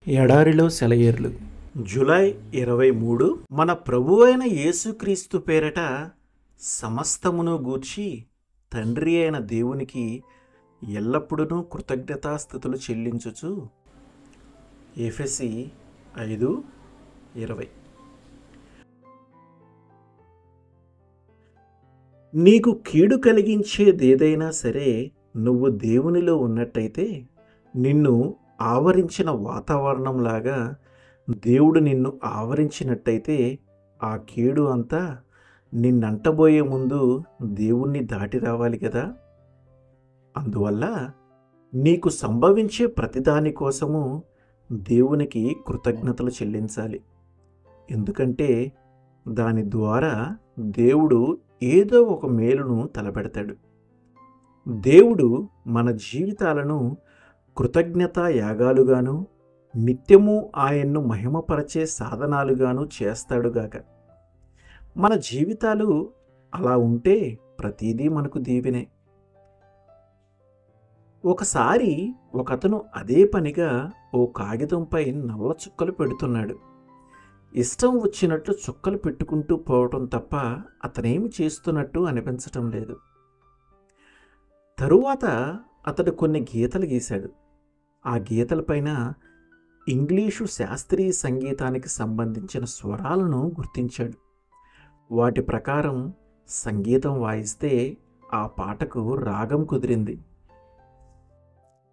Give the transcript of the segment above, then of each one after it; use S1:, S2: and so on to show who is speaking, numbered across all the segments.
S1: ఎడారిలో సెలయేర్లు. జూలై 23. మన ప్రభువైన యేసుక్రీస్తు పేరట సమస్తమును గూర్చి తండ్రి అయిన దేవునికి ఎల్లప్పుడూ కృతజ్ఞతాస్థుతులు చెల్లించుచు. ఎఫెసీ 5:20. నీకు కీడు కలిగించేదేదైనా సరే నువ్వు దేవునిలో ఉన్నట్టయితే నిన్ను ఆవరించిన వాతావరణంలాగా దేవుడు నిన్ను ఆవరించినట్టయితే ఆ కీడు అంతా నిన్నంటబోయే ముందు దేవుణ్ణి దాటి రావాలి కదా. అందువల్ల నీకు సంభవించే ప్రతిదాని కోసము దేవునికి కృతజ్ఞతలు చెల్లించాలి. ఎందుకంటే దాని ద్వారా దేవుడు ఏదో ఒక మేలును తలపెడతాడు. దేవుడు మన జీవితాలను కృతజ్ఞతా యాగాలుగాను నిత్యము ఆయన్ను మహిమపరచే సాధనాలుగాను చేస్తాడుగాక. మన జీవితాలు అలా ఉంటే ప్రతిదీ మనకు దీవెనే. ఒకసారి ఒకతను అదే పనిగా ఓ కాగితంపై నల్ల చుక్కలు పెడుతున్నాడు. ఇష్టం వచ్చినట్లు చుక్కలు పెట్టుకుంటూ పోవటం తప్ప అతనేమి చేస్తున్నట్టు అనిపించటం లేదు. తరువాత అతడు కొన్ని గీతలు గీశాడు. ఆ గీతలపైన ఇంగ్లీషు శాస్త్రీయ సంగీతానికి సంబంధించిన స్వరాలను గుర్తించాడు. వాటి ప్రకారం సంగీతం వాయిస్తే ఆ పాటకు రాగం కుదిరింది.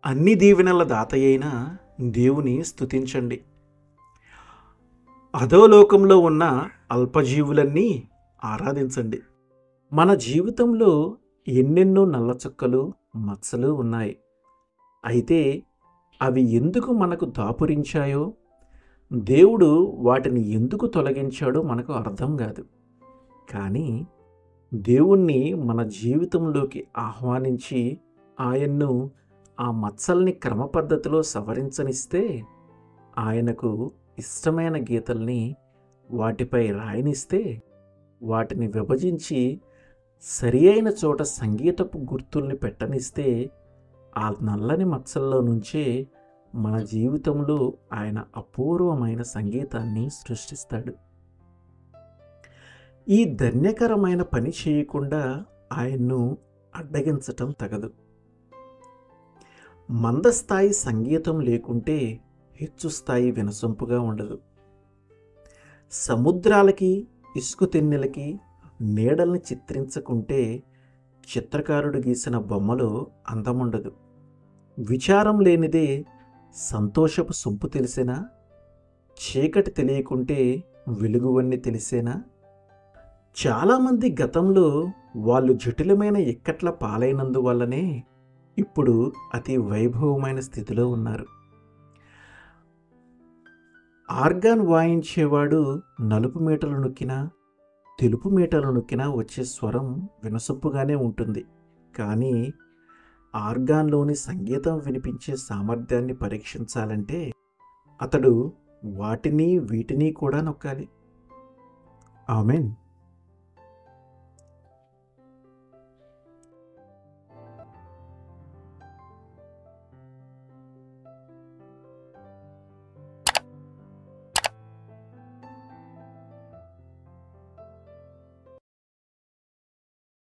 S1: అన్ని దీవెనల దాతయైన దేవుని స్తుతించండి. అధోలోకంలో ఉన్న అల్పజీవులన్నీ ఆరాధించండి. మన జీవితంలో ఎన్నెన్నో నల్లచుక్కలు మచ్చలు ఉన్నాయి. అయితే అవి ఎందుకు మనకు దాపురించాయో, దేవుడు వాటిని ఎందుకు తొలగించాడో మనకు అర్థం కాదు. కానీ దేవుణ్ణి మన జీవితంలోకి ఆహ్వానించి ఆయన్ను ఆ మచ్చల్ని క్రమపద్ధతిలో సవరించనిస్తే ఆయనకు ఇష్టమైన గీతల్ని వాటిపై రాయనిస్తే వాటిని విభజించి సరి అయిన చోట సంగీతపు గుర్తుల్ని పెట్టనిస్తే ఆ నల్లని మచ్చల్లో నుంచే మన జీవితంలో ఆయన అపూర్వమైన సంగీతాన్ని సృష్టిస్తాడు. ఈ ధన్యకరమైన పని చేయకుండా ఆయన్ను అడ్డగించటం తగదు. మందస్థాయి సంగీతం లేకుంటే హెచ్చు స్థాయి వినసొంపుగా ఉండదు. సముద్రాలకి ఇసుక తెన్నెలకి నీడల్ని చిత్రించకుంటే చిత్రకారుడు గీసిన బొమ్మలో అందముండదు. విచారం లేనిదే సంతోషపు సొంపు తెలిసేనా? చీకటి తెలియకుంటే వెలుగువన్నీ తెలిసేనా? చాలామంది గతంలో వాళ్ళు జటిలమైన ఇక్కట్ల పాలైనందువల్లనే ఇప్పుడు అతి వైభవమైన స్థితిలో ఉన్నారు. ఆర్గాన్ వాయించేవాడు నలుపు మీటలు నొక్కినా తెలుపు మీటలు నొక్కినా వచ్చే స్వరం వినసొప్పుగానే ఉంటుంది. కానీ ఆర్గాన్లోని సంగీతం వినిపించే సామర్థ్యాన్ని పరీక్షించాలంటే అతడు వాటిని వీటిని కూడా నొక్కాలి. ఆమేన్.